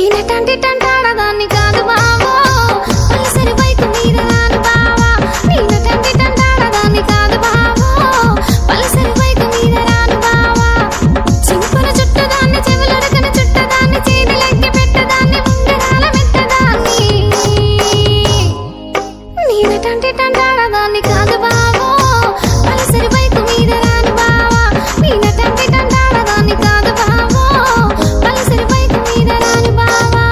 నేనటంటి టంటాడదాన్ని కాదు బావో పల్సరి బైకు మీద రాను బావా నేనటంటి టంటాడదాన్ని కాదు బావో పల్సరి బైకు మీద రాను బావా చింపుల చుట్టదాన్ని చెవులడకన చుట్టదాన్ని చేతులెక్కి పెట్టదాన్ని ఉంగరాల మెట్టదాన్ని నేనటంటి టంటాడదాన్ని కాదు బావో పల్సరి బైకు మీద రాను బావా నేనటంటి టంటాడదాన్ని కాదు బావో పల్సరి బైకు మీద రాను బావా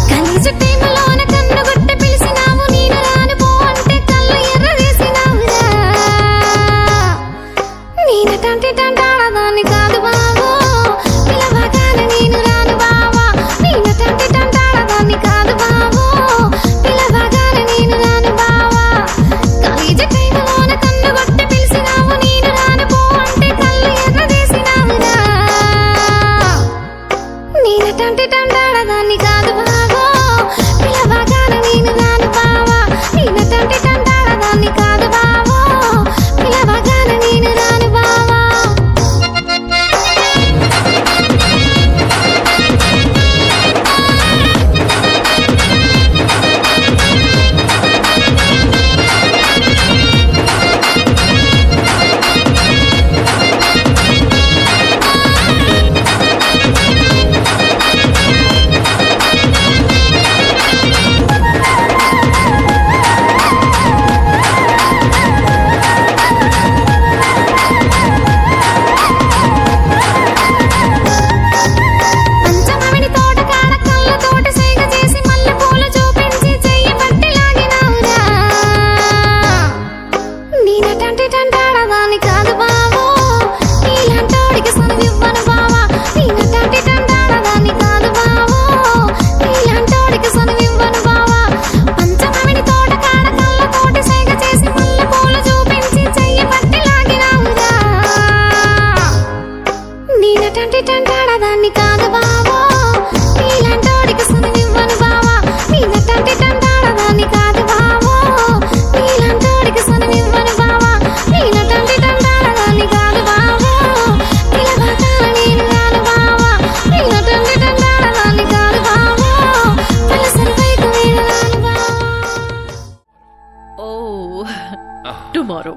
కనీస టైములోన కన్ను గుట్ట పిలిసినావు నేను రాను పో అంటే కళ్ళు ఎర్ర వేసినావురా నేనటంటి టంటాడదాన్ని కాదు బావో పిలవగానే నేను రాను బావా నేనటంటి టంటాడదాన్ని కాదు బావో పిలవగానే నేను రాను బావా కాలేజ టైములోన కన్ను గుట్ట పిలిసినావు నేను రాను పో అంటే కళ్ళు ఎర్ర వేసినావురా నేనటంటి టంటాడదాన్ని కాదు బావో పిలవగానే నేను రాను బావా నేనటంటి టంటాడదాన్ని కాదు బావో పిలవగానే నేను రాను బావా పంచమామిడి తోట కాడ కళ్ళ తోట సైగ చేసి మల్లె పూలు చూపించి చెయ్యి పట్టి లాగినావురా నేనటంటి టంటాడదాన్ని కాదు బావో నీలాంటోడికి సనువివ్వను బావా నేనటంటి టంటాడదాన్ని కాదు బావో నీలాంటోడికి సనువివ్వను బావా పంచమామిడి తోట కాడ కళ్ళ తోట సైగ చేసి మల్లె పూలు చూపించి చెయ్యి పట్టి లాగినావురా నేనటంటి టంటాడదాన్ని కాదు బావో నీలాంటోడికి సనువివ్వను బావా నేనటంటి టంటాడదాన్ని కాదు బావో నీలాంటోడికి సనువివ్వను బావా నేనటంటి టంటాడదాన్ని కాదు బావో పిలవగానే నేను రాను బావా నేనటంటి టంటాడదాన్ని కాదు బావో పల్సరి బైకు మీద రాను బావా టుమారో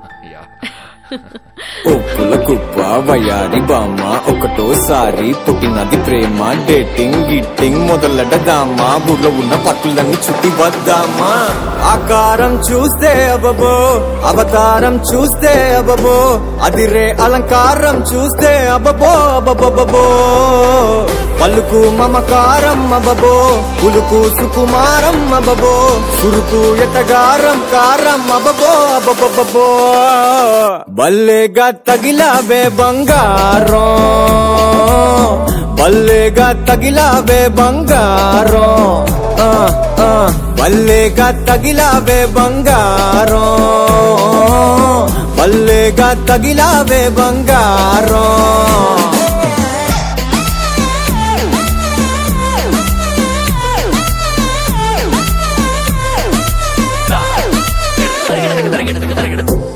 ఒప్పుల కుప్ప వయారి బామ్మ ఒకటోసారి పుట్టినది ప్రేమ డేటింగ్ గిట్టింగ్ మొదలెడదామా బుర్ర ఉన్న పట్టులన్నీ చుట్టి వద్దామా ఆకారం చూస్తే అబబో అవతారం చూస్తే అబబో అదిరే అలంకారం చూస్తే అబబో అబబబో పలుకు మమకారం అబబో పులుకు సుకుమారం అబబో సురుకు ఎతగారం కారం అబబో అబబబో బల్లేగా తగిలావే బంగారం బల్లేగా తగిలావే బంగారం బల్లేగా తగిలావే బంగారం బల్లేగా తగిలావే బంగారం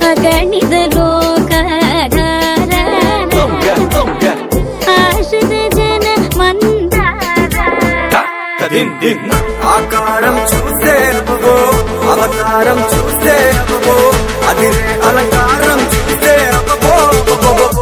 అగణిత లోకధార ఆశ్రిత జన మందార ఆకారం చూస్తే అబ్బో అవతారం చూస్తే అబ్బో అదిరే అలంకారం చూస్తే అబ్బో అబ్బో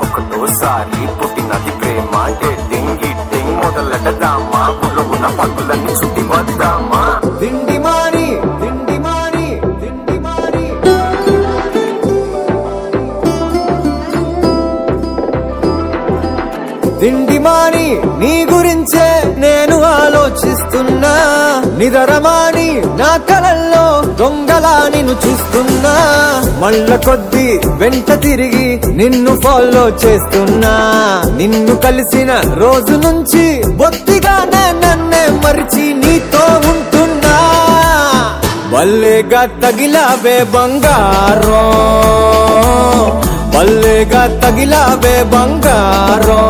ఒకటోసారి పుట్టినది ప్రేమ డేటింగ్ గిట్టింగ్ మొదలెడదామా బుర్ర ఉన్న పట్టులన్నీ చుట్టి వద్దామా దిండి మారి దిండి మారి దిండి మారి తిండిమాని నీ గురించే నేను ఆలోచిస్తున్నా, నిదరమాని నా కలల్లో దొంగలా నిన్ను చూస్తున్నా, మళ్ళ కొద్ది వెంట తిరిగి నిన్ను ఫాలో చేస్తున్నా, నిన్ను కలిసిన రోజు నుంచి బొత్తిగానే నన్నే మరిచి నీతో ఉంటున్నా. బల్లేగా తగిలావే బంగారం, బల్లేగా తగిలావే బంగారం,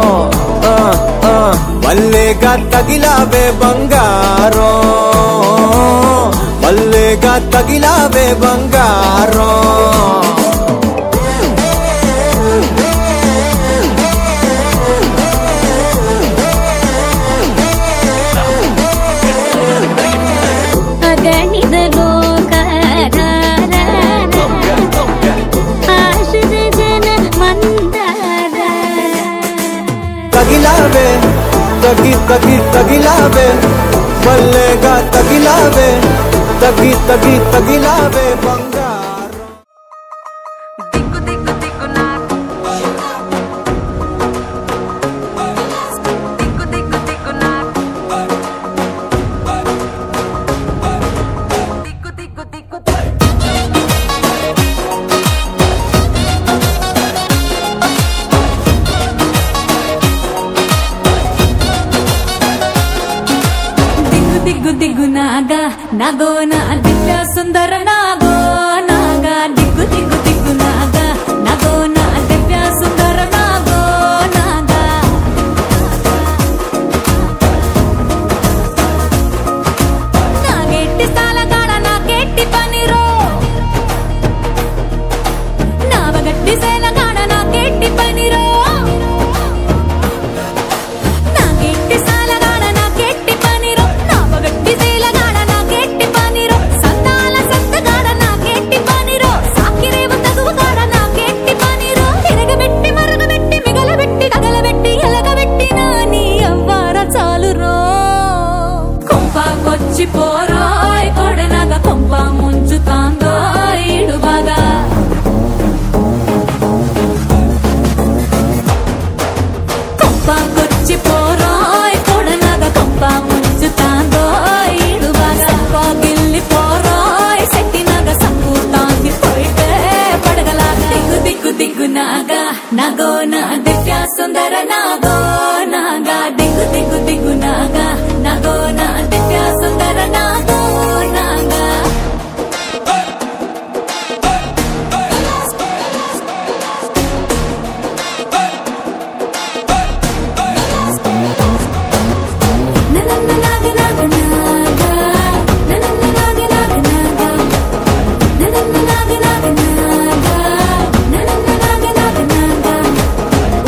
బల్లేగా తగిలావే బంగారం, బల్లేగా తగిలావే బంగారం. తగిలావే తగి తగి తగిలావే, బల్లేగా తగిలావే తగి తగి తగిలావే బంగారం. దిక్కు దిక్కు దిక్కు నాకు, దిక్కు దిక్కు దిక్కు నాకు, దిక్కు దిక్కు దిక్కు. దిగ్గు దిగ్గు నాగా నాగో నా దివ్య సుందర నాగో నాగా, దిగ్గు దిగ్గు దిగ్గు నాగా నాగో నా దివ్య సుందర నాగో నాగా. నాగెట్టి సాలగాడ నాకెట్టి పనిరో, నావగట్టి సేలగాడ నాకెట్టి పనిరో, నాగెట్టి సాలగాడ నాకెట్టి పనిరో, నావగట్టి సేలగాడ నాకెట్టి పనిరో, సంతాల సత్తగాడ నాకెట్టి పనిరో, సాకిరేవు తగువగాడ నాకెట్టి పనిరో, తిరగబెట్టి మరగబెట్టి మిగలబెట్టి తగలబెట్టి ఎలగబెట్టి నా నీ అవ్వార చాలురో. కొంపకొచ్చి పోరోయ్ కొడనగ కొంప ముంచుతాందో ఈడు బాగా, కొంపకొచ్చి పోరోయ్ కొడనగ కొంప ముంచుతాందో ఈడు బాగా. పాగిల్లి పోరోయ్ సెట్టినగ సంపూతాంది పోయితే పడగలాగా. దిగ్గు దిగ్గు దిగ్గు నాగా నాగో నా దివ్య సుందర నాగో నాగా, దిగ్గు దిగ్గు దిగ్గు నాగా నాగో నా దివ్య సుందర నాగో నాగా.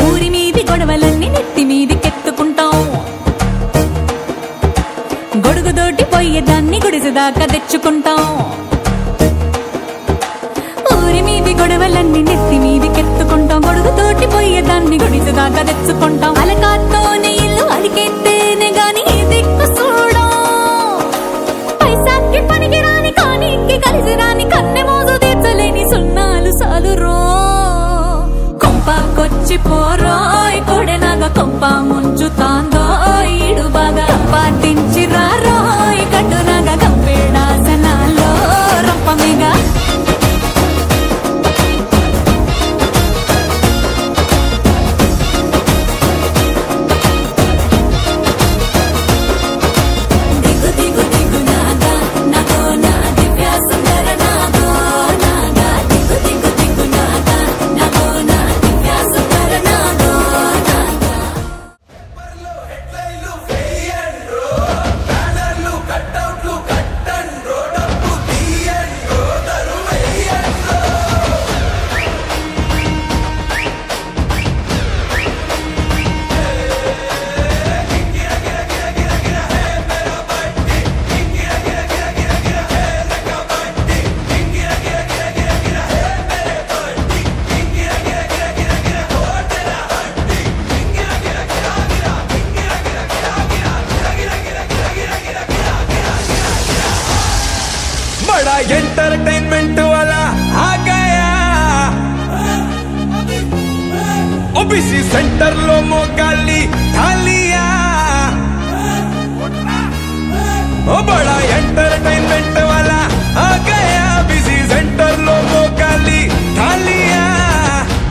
ఊరి మీది గొడవలన్నీ నెత్తి మీదికెత్తుకుంటాం, గొడుగుదోటి పోయేదాన్ని గుడిసెదాకా తెచ్చుకుంటాం. ఊరి మీది గొడవలన్నీ నెత్తి మీదికెత్తుకుంటాం, గొడుగుతోటి పోయేదాన్ని గుడిసెదాకా తెచ్చుకుంటాం. అలకాతోనే ఇల్లు అలికెత్తేనే గాని ఈ దిక్కు చూడం, పైసాకి పనికి రాని కానీకి కలిసి రాని కన్నె మోజు తీర్చలేని సున్నాలు సాలురో. కొంపకొచ్చి పోరోయ్ కొడెనగ కొంప ముంచుతాందో ఈడు బాగా, పాటించి రారోయ్ కట్టునగ కంపేడాసనాల్లో రంపమేగా. దిగ్గు దిగ్గు దిగ్గు నాగా నాగో నా దివ్య సుందర నాగో నాగా, దిగ్గు దిగ్గు దిగ్గు నాగా నాగో నా దివ్య సుందర నాగో నాగా. ఓబీసీ సెంటర్ లో మోకాలి థాలియా ओ बड़ा एंटरटेनमेंट वाला आ गया बिजी सेंटर लो मोकाली थालिया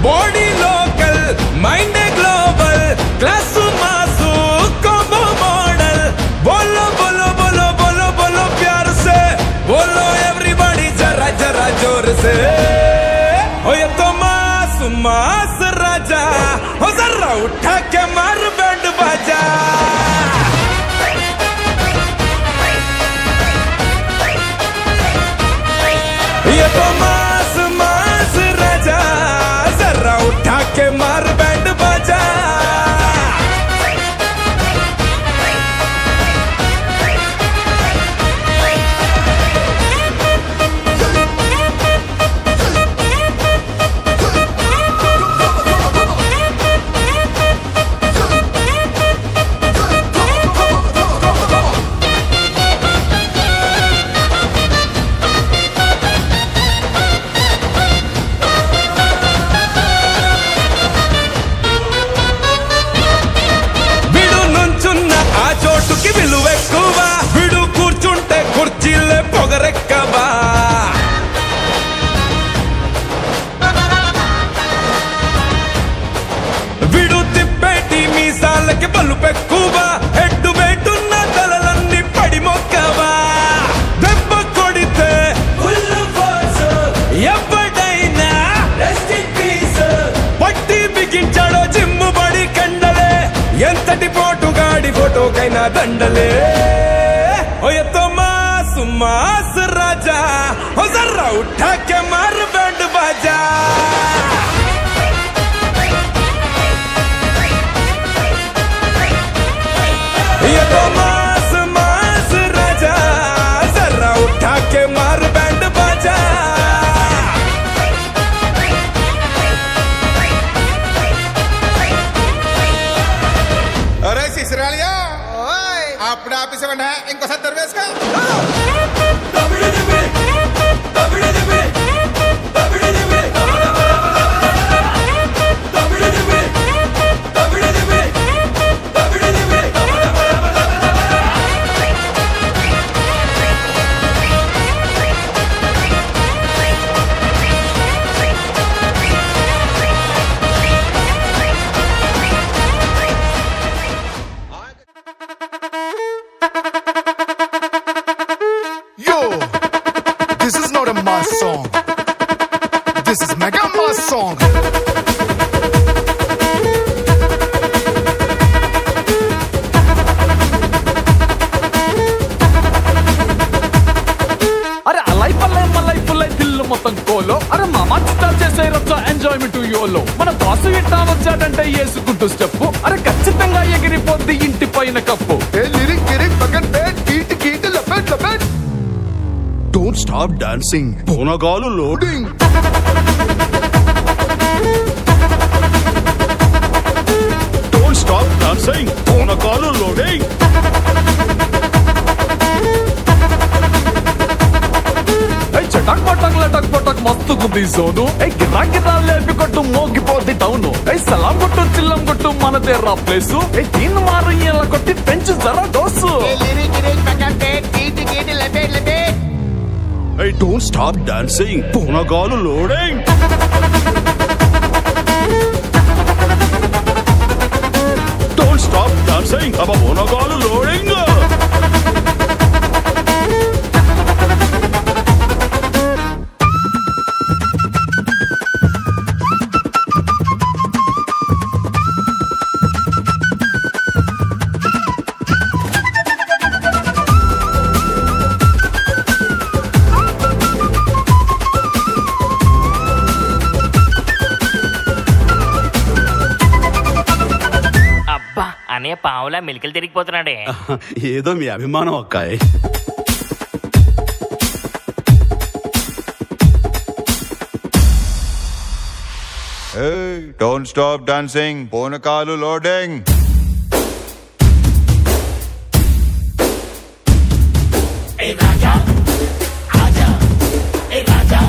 body local mind global class mass combo model बोलो बोलो बोलो बोलो बोलो प्यार से बोलो एवरीबॉडी जरा जरा जोर से ओ ये तो मास मास राजा ओ जरा उठा के मार बैंड बाजा ये तो मास मास राजा जरा उठा के मार बैंड बाजा చోటుకి విలువ ఎక్కువ విడు కూర్చుంటే కుర్చీలే పొగరెక్కవా విడు తిప్పేటి మీసాలకి బలుపెక్కువ హెడ్డు పెట్టున్న తలలన్నీ పడి మొక్కవా దెబ్బ కొడితే ఎవడైనా పట్టి బిగించాడో జిమ్ము బడి కండలే ఎంతటి పోటుగాడి ఫోటోకైనా దండలే ओ ये तो मास मास राजा ओ जरा उठा के मार बैंड बाजा ये तो मास मास राजा जरा उठा के मार बैंड बाजा अरे सिसरालिया अपने आप से बना है इनको सब दरवेश का This is not a mass song. This is mega mass song. అరే అలై పల్లై దిల్లు మొత్తం కోలో అరే మామా చిత్తాలు చేసే రచ్చా ఎంజాయ్మెంట్ యోలో మన బాసు ఇట్టా వచ్చాడంటే వేసుకుంటూ స్టెప్ అరే ఖచ్చితంగా ఎగిరిపోద్ది ఇంటి పైన కప్పు లిరిక్ గిరిక్ పక్కన పెట్ కీట్ కీట్ లపెట్ లపెట్. Don't stop dancing. Ponagalu loading. Don't stop dancing. Ponagalu loading. చటాక్ పటాక్ లటక్ పటాక్ మస్తు గుద్ది జోను గిరా గిరా లేపి కొట్టు మోగిపోద్ది టౌను సలాం కొట్టు చిల్లం కొట్టు మనదే రా ప్లేసు దీన్ని మారు ఇలా కొట్టి పెంచు జరా dose. Hey, don't stop dancing. Ponagalu loading. Don't stop dancing. Aba Ponagalu loading. అనే పావులా మెలికలు తిరిగిపోతున్నాడే. ఏదో మీ అభిమానం అక్కాయ్. Hey, don't stop dancing. Ponagalu loading. Hey Raja, Aja. Hey Raja,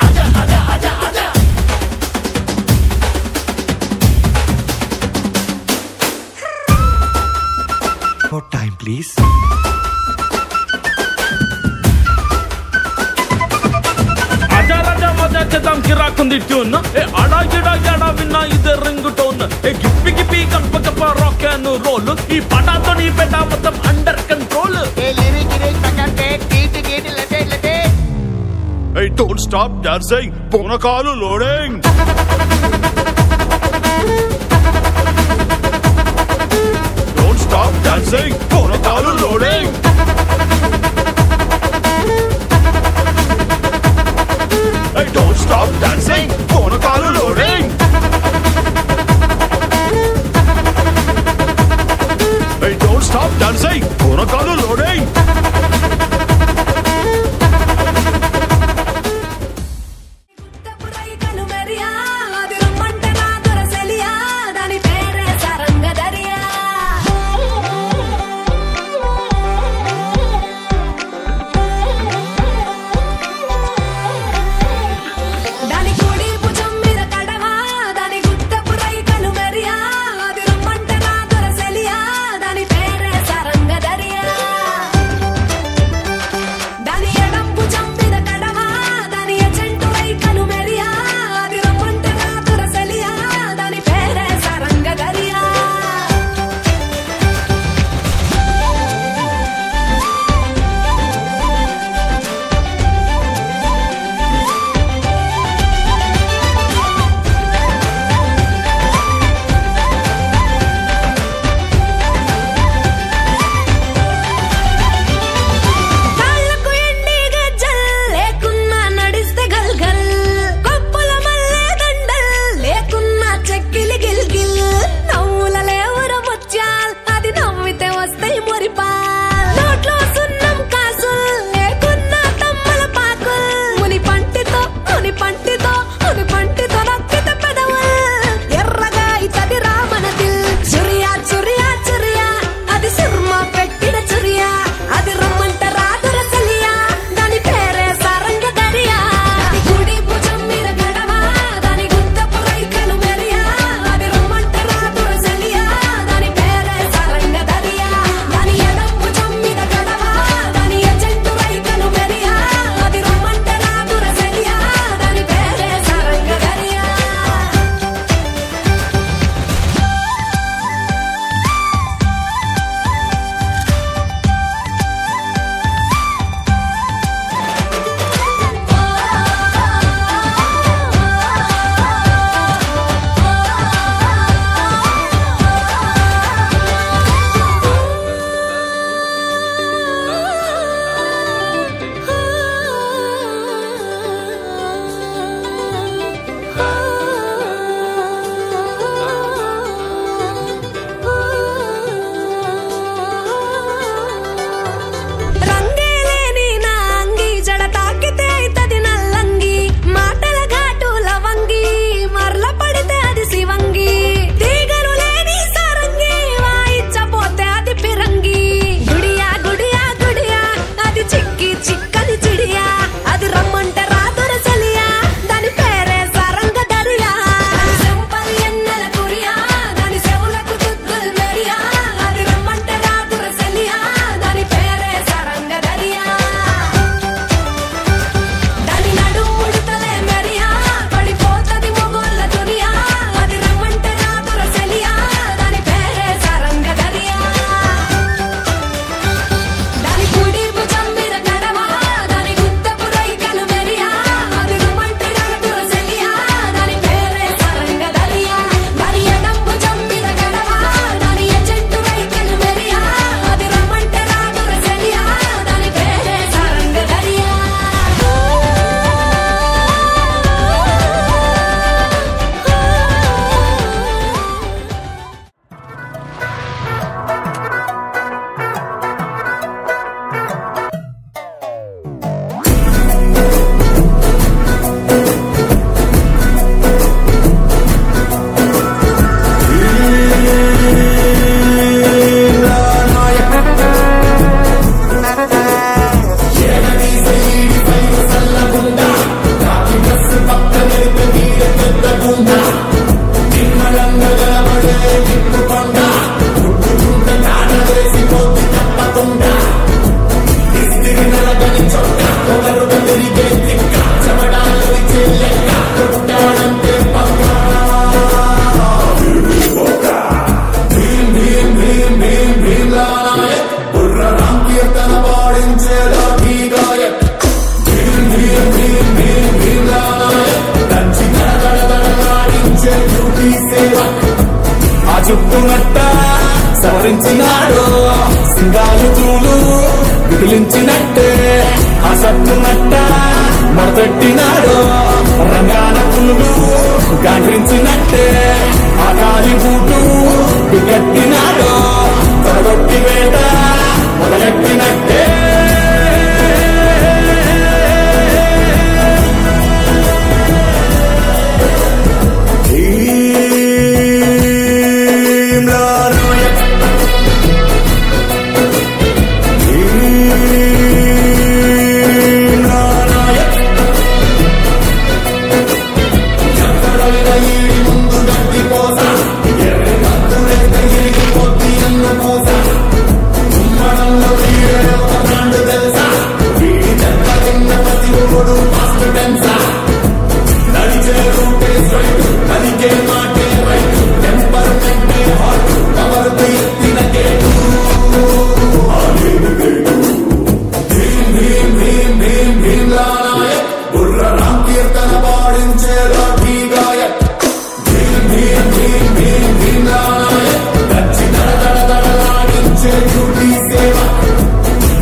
Aja, Aja, Aja, Aja. Time please. చేద్దాం కిరాకుంది ట్యూన్ అడా గిడా ఎడా విన్నా ఇదే ring tone గిప్పి గిప్పి కప్ప కప్ప రాక్ అండ్ రోల్ ఈ పటాతో నీ పెట్ట మొత్తం under control. Hey, don't stop dancing. పూనకాలు లోడింగ్. Don't stop dancing. పూనకాలు loading. Hey, don't stop dancing. పూనకాలు loading. Hey, don't stop dancing. పూనకాలు లోడింగ్. సేవ ఆ చుట్టునట్ట సవరించినాడు సింగాలు చూలు విదిలించినట్టే ఆ సత్తునట్ట మొదపెట్టినాడు రంగాల పులులు గాండ్రించినట్టే ఆ కాలి బూటు బిగట్టినాడు తొడగొట్టి వేట మొదలెట్టినట్టే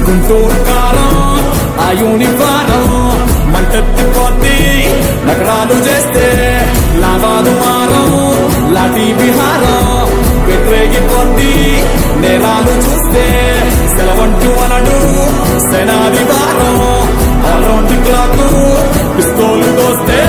గుంటూరు కారం ఆ యూనిఫారం మంటెత్తిపోద్ది నగరాలు చేస్తే లాభాలు మారం లాఠీ విహారం వ్యతిరేకిపోద్ది నేరాలు చూస్తే సెలవంటూ అనడు సేనాది వారం ఆల్రౌండ్ క్లాక్ పిస్తోలు దోస్తే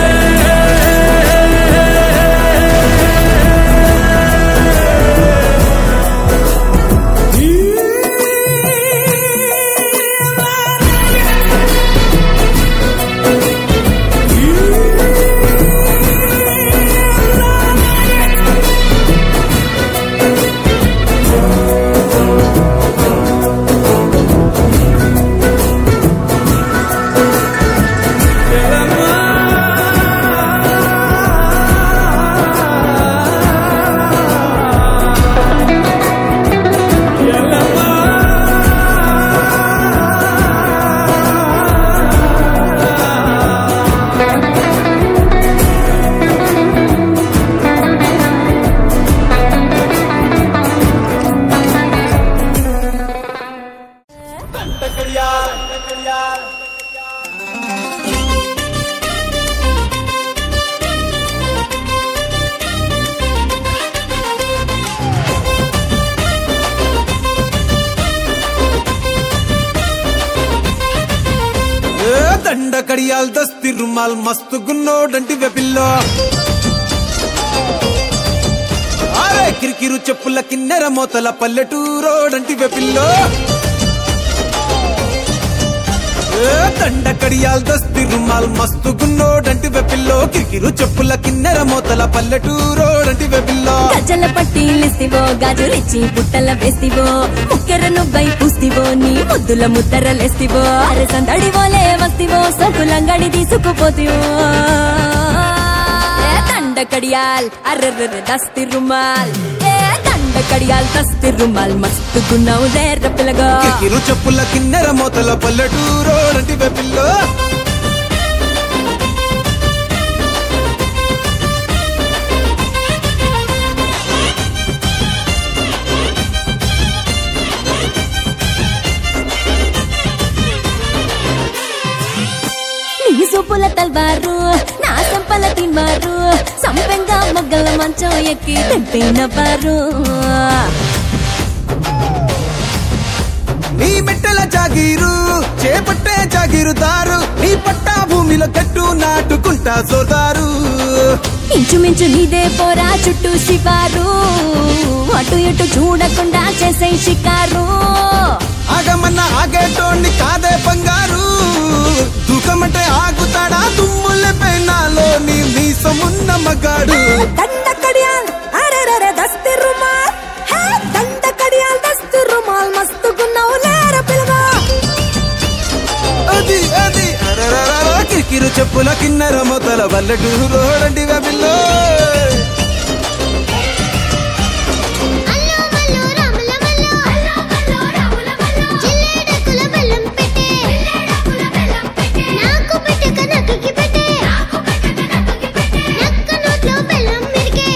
దండ కడియాల్ దస్తి రుమాల్ మస్తు గున్నోడంటి వెపిల్లో అరే కిరికిరు చెప్పుల కిన్నెర మోతల పల్లెటూరోడంటి వెపిల్లో దండ కడియాల్ దస్తి రుమాల్ మస్తు గున్నోడంటి వెపిల్లో కిరికిరు చెప్పుల కిన్నెర మోతల పల్లెటూరోడంటి వెపిల్లో గజల పట్టీలిస్తివో గాజులిచ్చి పుట్టల వేస్తివో ముక్కెర నువ్వై పూస్తివో నీ ముద్దుల ముద్దరలేస్తివో అరే సందడివోలే వస్తివో సొకులంగడి తీసుకుపోతివో దండ కడియాల్ అర్రర్ర దస్తి రుమాల్ దండ కడియాల్ దస్తి రుమాల్ మస్తు గున్నావు దేర్ర పిల్లగా కిరికిరు చెప్పుల కిన్నెర మోతల పల్లెటూరోడంటి వెపిల్లో సూపుల తల్వారు నా సంపల తిన్మారు సంపెంగా మొగ్గల మంచం ఎక్కి తెంపినవారు నీ మెట్టల జాగీరు చేపట్టే జాగీరుదారు నీ పట్టా భూమిలో కట్టు నాటుకుంటా సోదారు ఇంచుమించు నీదే పోరా చుట్టూ శివారు అటు ఇటు చూడకుండా చేసే షికారు ఆగమన్న ఆగేటోని కాదే బంగారు దూకమంటే ఆగుతాడా తుమ్ముల పెనాలో నీ మీసమున్న మగాడు దండ కడియాల్ అరెరెరె దస్తి రుమాల్ దండ కడియాల్ దస్తి రుమాల్ మస్తు గున్నావు లేర పిల్లగా అది అది అరెరెరె కిరికిరు చెప్పుల కిన్నెర మొదల పల్లెటూరోడంటి వెపిల్లో నాకు పెట్టక నక్కకి పెట్టే నక్క నోట్లో బెల్లం మిరికే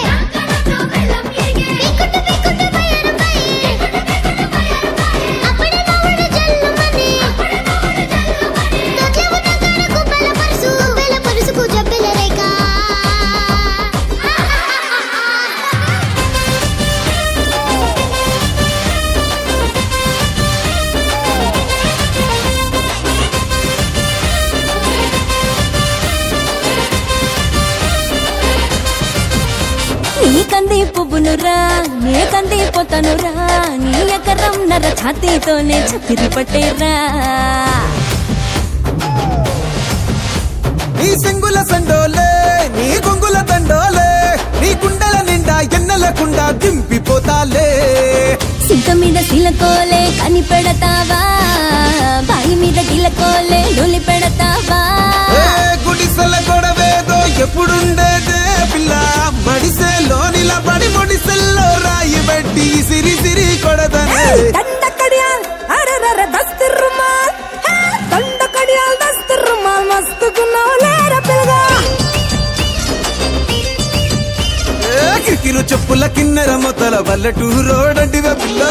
నీ కంది పువ్వునురా నే కంది పోతానురా నీ ఎకరం నర ఛాతీతోనే చక్కెరి పట్టేరా నీ సింగుల సండోలే నీ కొంగుల దండోలే నీ కుండల నిండా ఎన్నెలకుండా దింపిపోతాలే సింక మీద శిలకోలే కని పెడతావా బాయి మీద గిలకోలే డొలి పెడతావా గుడిసెల గొడవేదో ఎప్పుడుండేదే పిల్ల మడిసెలో నిలబడి మొడిసెల్లో రాయి పెట్టి సిరి సిరి కొడదనే దండకడియాల్ అరరర దస్తరుమాల్ దండకడియాల్ దస్తరుమాల్ మస్తుకున్నావులేర పిల్లగా కిరికిరు చెప్పుల కిన్నెర మొత్తల పల్లెటూరోడంటివే పిల్ల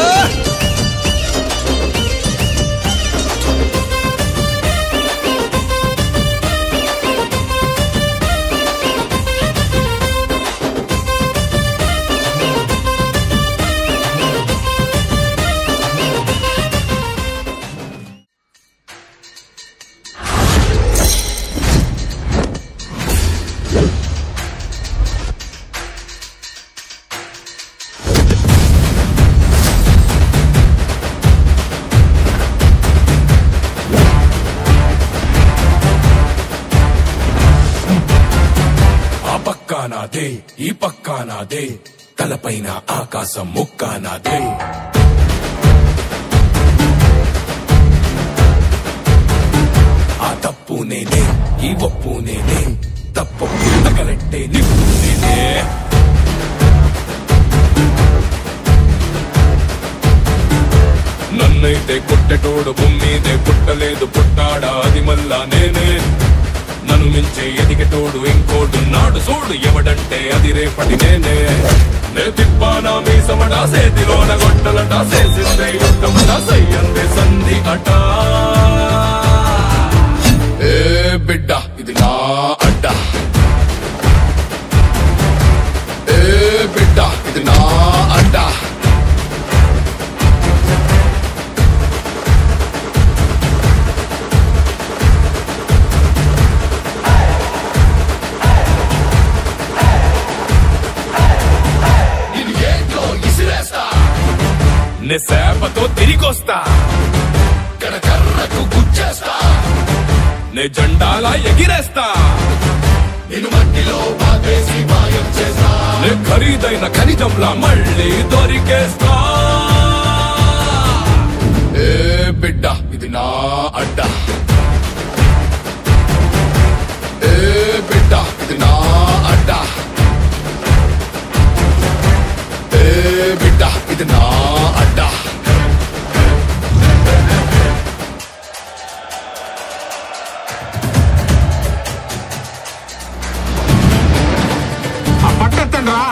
నాదే ఈ పక్కా నాదే తలపైన ఆకాశం ముక్కా నాదే ఆ తప్పు నేనే ఈ ఒప్పు నేనే తప్పు తగలట్టే నిప్పు నేనే నన్నైతే కొట్టెటోడు భూమిదే పుట్టలేదు పుట్టాడా అది మళ్ళా నేనే నన్ను మించే ఎదిగటోడు ఇంకోడున్నాడు చూడు ఎవడంటే అది రేపటి నేనే నే తిప్పానా మీసమడా సేతిలోన గొట్టలట చేసిందే యుద్ధమట సయ్యందే సంధి అట ఏ బిడ్డ ఇది నా అడ్డ ఏ బిడ్డ ఇది నా అడ్డ నే సేపతో తిరిగొస్తా కరకర్రకు గుచ్చేస్తా నే జెండాలా ఎగిరేస్తా నేను మట్టిలో బాగేసి మాయం చేస్తా నే ఖరీదైన ఖనిజంలా మళ్ళీ దొరికేస్తా ఏ బిడ్డ ఇది నా అడ్డ ఏ బిడ్డ ఇది నా అడ్డ ఏ బిడ్డ ఇది నా అడ్డ పట్టెత్తండి రా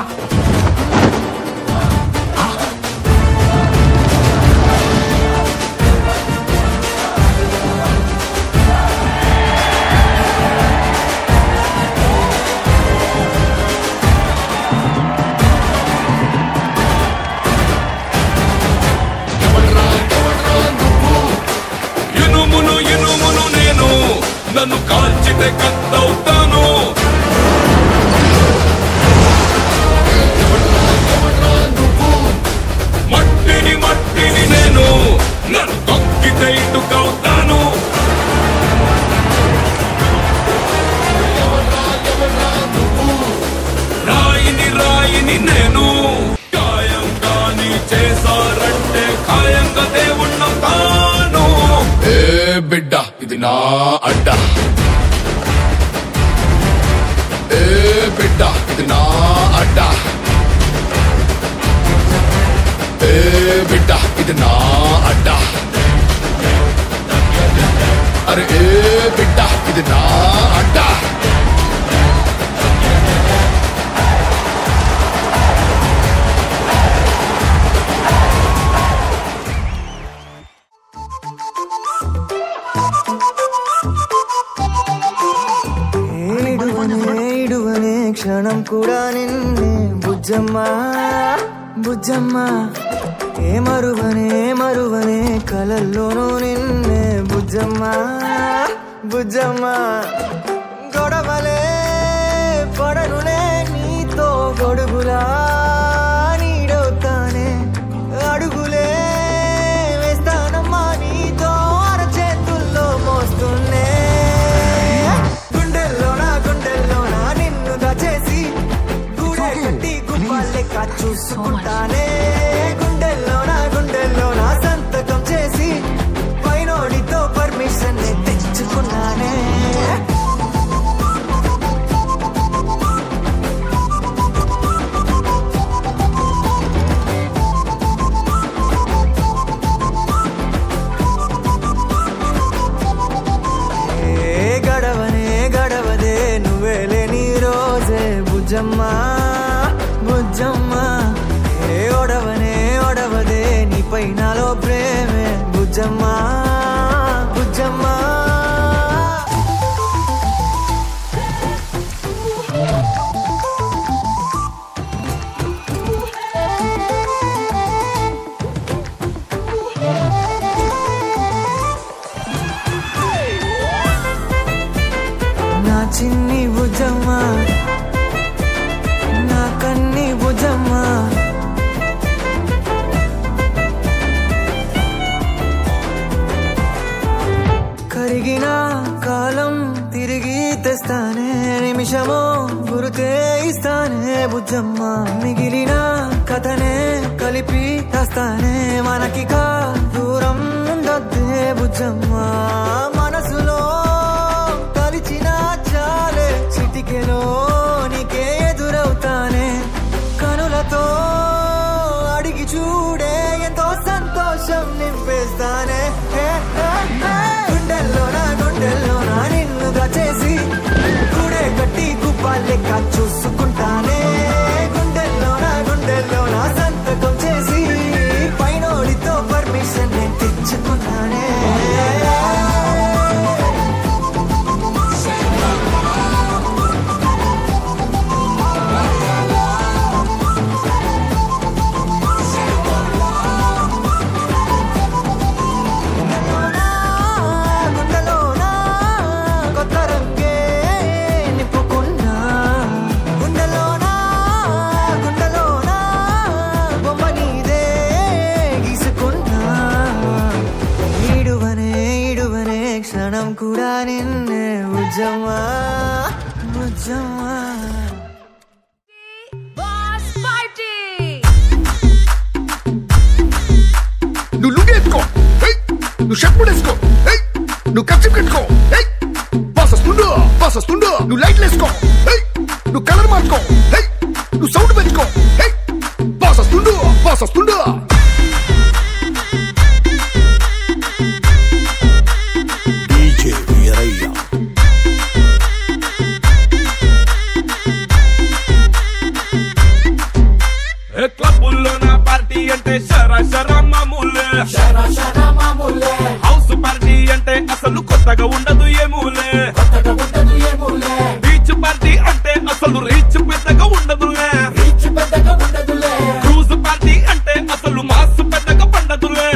నన్ను కాల్చితే కత్తవుతాను మట్టిని మట్టిని నేను నన్ను తొక్కితే ఇటుకవుతాను రాయిని రాయిని నేను ఖాయంగా నీ చేశారంటే ఖాయంగా దేవుణ్ణవుతాను ఏ బిడ్డ ఇది నా అడ్డ ఏ బిడ్డ ఇది నా అడ్డ ఏ బిడ్డ ఇది నా అడ్డ అరే ఏ బిడ్డ ఇది నా అడ్డ క్షణం కూడా నిన్నే బుజ్జమ్మ బుజ్జమ్మ ఏ మరువనే కలల్లోనూ నిన్నే బుజ్జమ్మ బుజ్జమ్మ గొడవలే పడనులే నీతో గొడుగులా చూసుకుంటానే గుండెల్లో నా సంతకం చేసి పైనోడితో పర్మిషన్ తెచ్చుకున్నానే గడవదే నువ్వే లేని రోజే బుజ్జమ్మా బుజ్జమ్మా ఓడవదే నీపై నాలో ప్రేమే బుజ్జమ్మా బుజ్జమ్మా నా చిన్ని బుజ్జమ్మా నా కన్ని బుజ్జమ్మా కరిగిన కాలం తిరిగి తెస్తానే నిమిషమో గురుతే ఇస్తానే బుజ్జమ్మా మిగిలిన కథనే కలిపి తెస్తానే మనకిక దూరం ఉండొద్దే బుజ్జమ్మా మనసులో కలిచిన చాలే చిటికెలో నీకే ఎదురవుతానే కనులతో అడిగి చూడే ఎంతో సంతోషం నింపేస్తానే గుండెల్లో నా నిన్నుగా చేసి గుడే కట్టి గుప్పాలెక్క చూసుకుంటానే గుండెల్లో నా సంతకం చేసి పైనోడితో పర్మిషన్ నేను తెచ్చుకున్నానే క్షణం కూడా నిన్నే బుజ్జమ్మా బుజ్జమ్మా నువ్వు లుంగి ఎత్తుకో నువ్వు షర్ట్ కూడా వేసుకో నువ్వు కచ్చి కట్టుకో బాస్ వస్తుండు నువ్వు లైట్లు వేసుకో నువ్వు కలర్ మార్చుకో నువ్వు సౌండ్ పెంచుకో బాస్ వస్తుండు క్లబ్బుల్లో నా పార్టీ అంటే షరా మామూలే హౌస్ పార్టీ అంటే అసలు కొత్తగా ఉండదు ఏమూలే బీచ్ పార్టీ అంటే అసలు రీచ్ పెద్దగా ఉండదులే క్రూజ్ పార్టీ అంటే అసలు మాస్ పెద్దగా పండదులే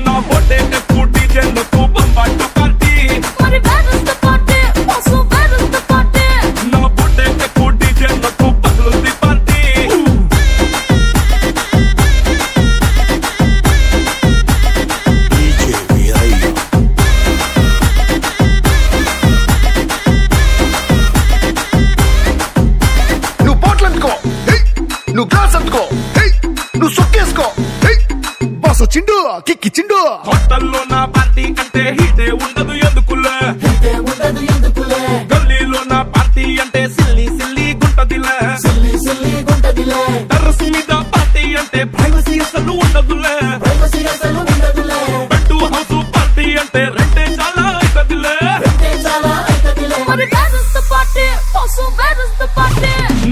నా బొట్టే ఎక్కువ డీజేలకు బంబాటు పార్టీ నువ్వు గ్లాస్ అందుకో నువ్వు సొక్కేసుకో బాస్ వచ్చిండు కిక్కిచ్చిండు హోటల్లో నా పార్టీ అంటే హీటే ఉండదు ఎందుకులే గల్లీలో నా పార్టీ అంటే సిల్లి గుంటదిలే టెర్రస్ మీద పార్టీ అంటే ప్రైవసీ అసలు ఉండదులే బెడ్ హౌస్ పార్టీ అంటే రెంటే చాలా అవుతుందిలే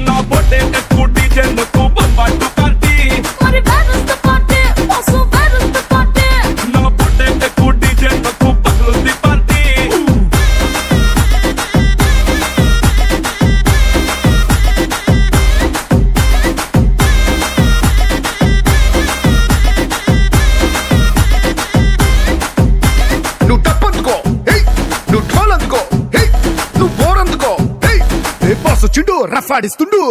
నా బొట్టే ఎక్కువ డీజేలకు బంబాటు పార్టీ నా బొట్టే ఎక్కువ డీజేలకు పగులుంది పార్టీ నువ్వు టప్పందుకో నువ్వు ఢోల్ అందుకో నువ్వు బోర్ అందుకో బాస్ వచ్చిండు రఫ్ ఆడిస్తుండు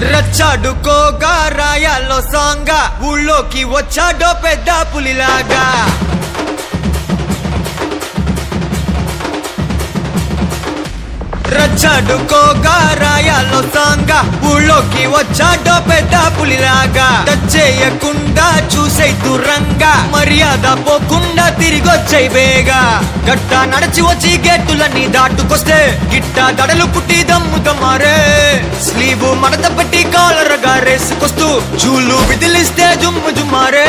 రచ్చాడుకోగా రాయాల్లో సాంగా ఊళ్ళోకి వచ్చాడో పెద్ద పులిలాగా రచ్చాడుకోగా రాయాల్లో సాంగా ఊళ్ళోకి వచ్చాడో పెద్ద పులిలాగా టచ్ చేయకుండా చూసే దూరంగా మర్యాద పోకుండా తిరిగొచ్చాయి బేగా గట్ట నడిచి వచ్చి గేటులన్నీ దాటుకొస్తే గిట్ట దడలు పుట్టి దమ్ముదమారే స్లీవ్ మడత పెట్టి కాలరగా రేసుకొస్తూ చూలు విదిలిస్తే జుమ్ము జుమ్మారే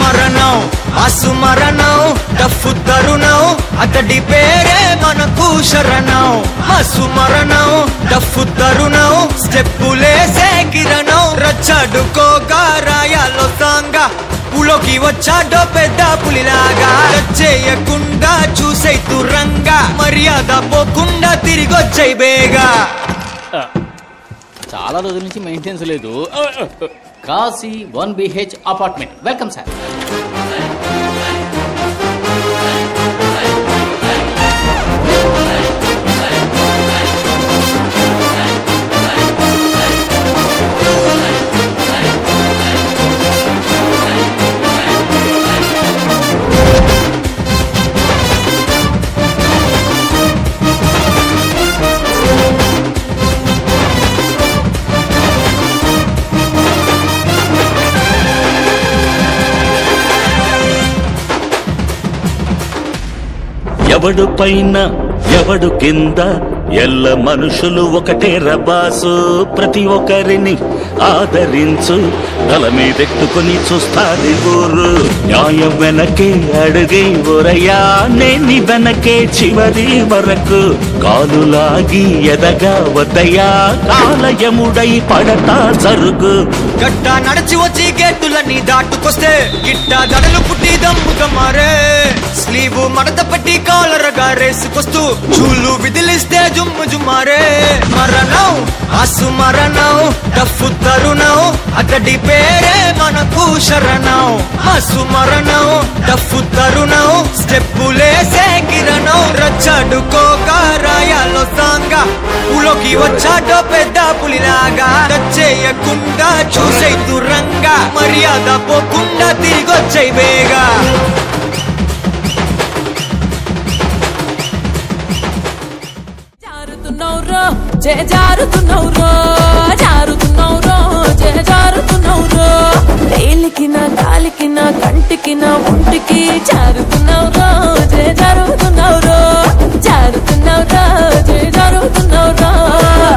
మరణం ఆసు మరణం డఫ్ఫు తరుణం అతడి పేరే మనకు శరణం ఆసు మరణం డఫ్ఫు తరుణం స్టెప్పులేసే కిరణం రచ్చాడుకోగా రాయాలో సాంగా ఊళ్ళోకి వచ్చాడో పెద్ద పులిలాగా చేయకుండా చూసే తురంగా మర్యాద పోకుండా తిరిగొచ్చాయి బేగా చాలా రోజుల నుంచి మెయింటెనెన్స్ లేదు Kashi 1BH apartment welcome sir ఎవడు పైన ఎవడు కింద ఎల్ల మనుషులు ఒకటే రబాసు ప్రతి ఒక్కరిని ఆదరించు తల మీదెట్టుకొని చూస్తాది ఊరు న్యాయం వెనకే అడుగే ఊరయ్యా నేని వెనకే చివరి వరకు కాలు లాగి ఎదగా వద్దయ్యా కాలయముడై పడతా జరుగు గట్ట నడిచి వచ్చి గేటులన్నీ దాటుకొస్తే గిట్ట దడలు పుట్టి దమ్ముగా మారే స్లీవు మడత పెట్టి కాలరగా రేసుకొస్తూ చూలు విదిలిస్తే జుమ్ము జుమ్మారే మరణం ఆసు మరణం డఫు తరుణం అతడి పేరే మనకు శరణం ఆసు మరణం డఫు తరుణం స్టెప్పులేసే కిరణం రచ్చడుకోక రాయాలో సాంగా ఊలోకి వచ్చాడో పెద్ద పులిలాగా చేయకుండా చూసే దూరంగా మర్యాద పోకుండా తిరిగొచ్చే వేగా రేలికిన కాలికిన కంటికిన ఒంటికి జారుతున్నావురో జారుతున్నావురో జారుతున్నావురో జారుతున్నావురో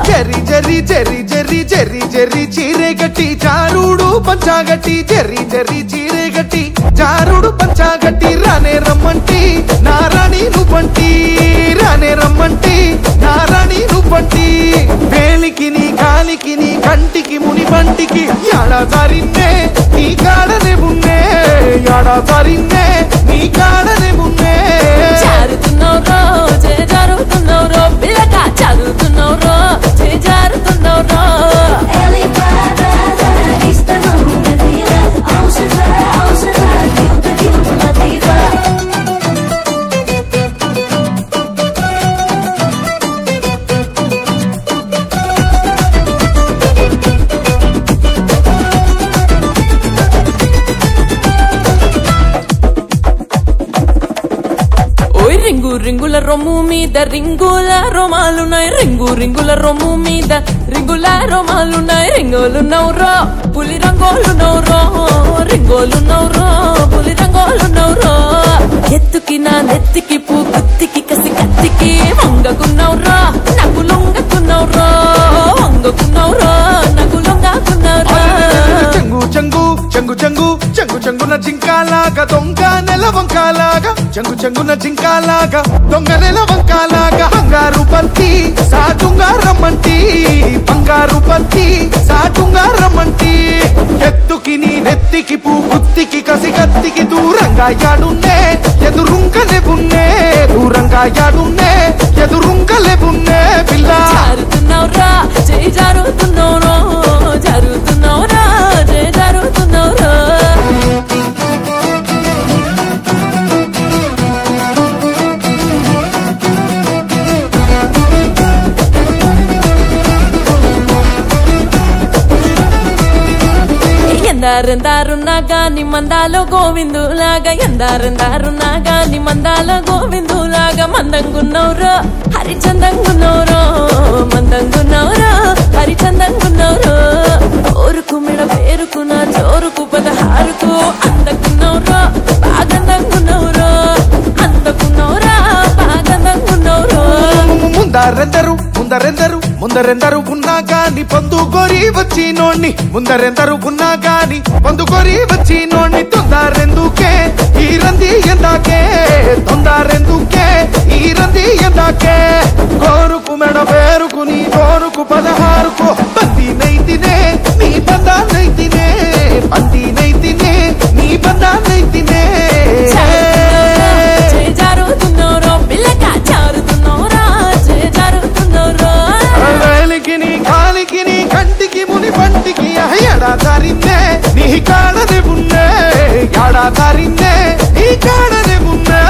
జరి జరి జరి జరి జరి జరి చీరే గట్టి జారుడు పంచాగట్టి జరి జరి చీరే గట్టి జారుడు పంచాగట్టి రానే రమ్మంటి నారాణి నువ్వంటి రానే రమ్మంటి నారాణి నువ్వంటి వేలికి నీ కాలికి నీ కంటికి ముని బంటికి యాడా జారిన్నే నీ కాడనే ఉన్నే యాడా జారిన్నే నీ కాడనే ఉన్నే జారుతున్నావురో జారుతున్నావురో పిల్లగా జారుతున్నావురో జారుతున్నావురో రింగు రింగుల రొమ్ము మీద రింగుల రోమాలున్నాయి రింగు రింగుల రొమ్ము మీద రింగుల రోమాలున్నాయి రింగోలు నవ్వురో పులి రంగోలు నవ్వురో రింగోలు నవ్వురో పులి రంగోలు నవ్వురో ఎత్తుకి నా నెత్తికి పూ గుత్తికి కసి కత్తికి వంగకున్నవ్రో నాకు లొంగకున్నవ్రో వంగకున్నవ్రో నాకు లొంగకున్నవ్రో చెంగు చెంగు చెంగు చెంగు చెంగు చెంగున జింకాలాగా దొంగ నెల వంకాలాగా చెంగు చెంగున జింకాలాగా దొంగ నెల వంకాలాగా బంగారు బంతి సాటుంగా రమ్మంటి బంగారు బంతి సాటుంగా రమ్మంటి ఎత్తుకి నీ నెత్తికి పూ గుత్తికి కసి కత్తికి దూరంగా యాడున్నే ఎదురుంకలే బున్నే దూరంగా యాడున్నే ఎదురుంకలే బున్నే పిల్ల జారుతున్నావురా జై జారుతున్నావురో జారుతున్నావురా జై జారుతున్నావురో ఎందారెందారున్నా గాని మందాలో గోవిందులాగా ఎందారెందారున్నా గాని మందాలో గోవిందులాగా మందంగున్నవరో హరిచందంగున్నవరో మందంగున్నవరో హరిచందంగున్నవరో ఓరుకు మెడ పేరుకున్న జోరుకు పదహారుకు అందకున్నవరో బాగందంగున్నవరో అందకున్నవరా బాగందంగున్నవరో ముందరెందరు ముందరెందరు ముందరెందరు ఉన్నా గాని పొందుకొని వచ్చినోణ్ణి ముందరెందరు ఉన్నా గాని పొందుకొని వచ్చినోణ్ణి తొందరెందుకే ఈ రంది ఎందాకే తొందరెందుకే ఈ రంది ఎందాకే కోరుకు మెడ పేరుకు నీ కోరుకు పదహారుకు బంది నైతినే నీ బందా నైతినే బంది నైతినే నీ బందా నైతినే జారుతున్నారో పిల్లగా జారుతున్నారా జారుతున్నారో వేలికి నీ కాలికి నీ కంటికి ముని పంటికి ఎడా దారిందే నీ కాడనే ఉన్నే ఎడా దారిందే నీ కాడనే ఉన్నే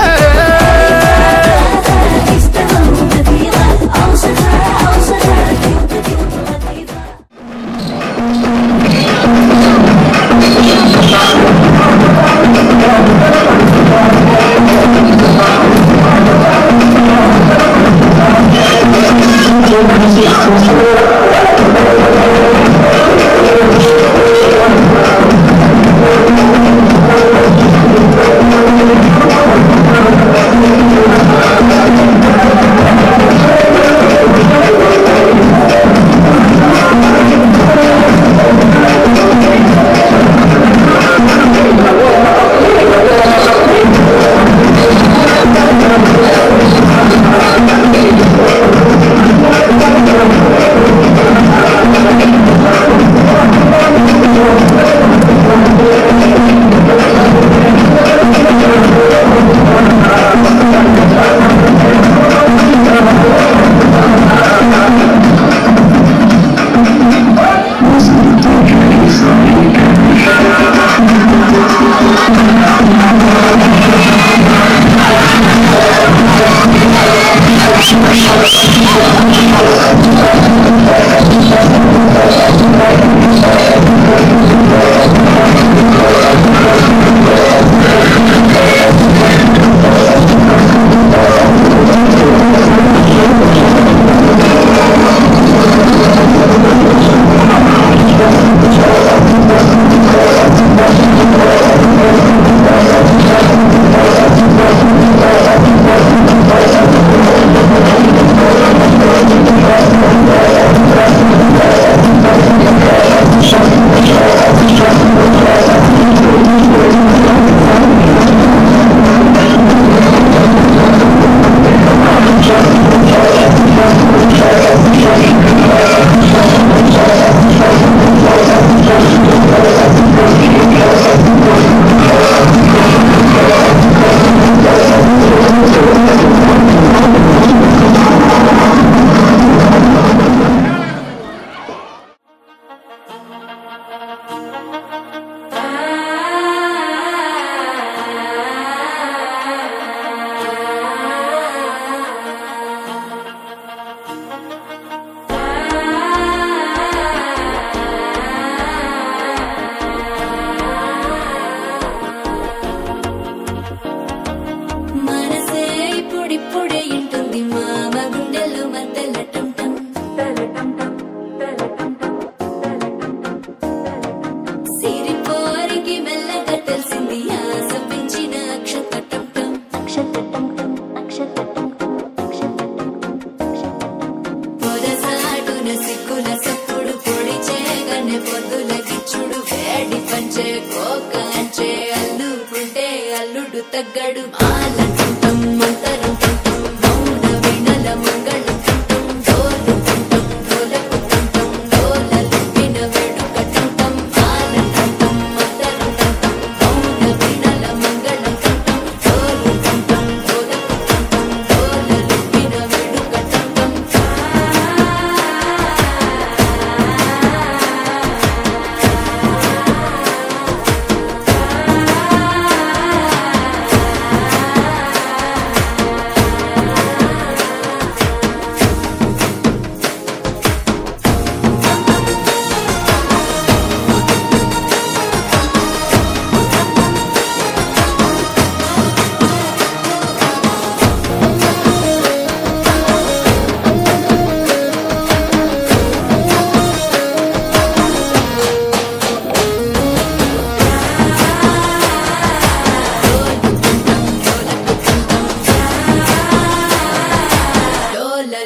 తగ్గడు ఆలంటం మంతరం తంటం మౌన వినల మంగళం తంటం డోలు తంటం డోలకు తంటం డోలలు విన వేడుక తంటం ఆలంటం మంతరం తంటం మౌన వినల మంగళం తంటం డోలు తంటం డోలకు తంటం డోలలు విన వేడుక తంటం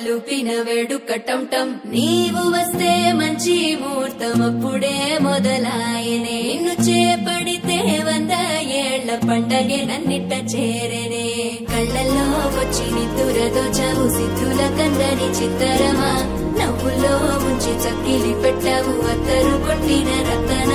లూపిన వేడుక టంటం నీవు వస్తే మంచి ముహూర్తం అప్పుడే మొదలాయనే నిన్ను చేపడితే 100 ఏళ్ల పండగే నన్నిట్ట చేరనే కళ్ళల్లో వచ్చి నిద్దురదోచావు సిద్ధుల కందని చిత్తరమా నవ్వులో ముంచి చక్కిలి పెట్టావు అత్తరు కొట్టిన రతన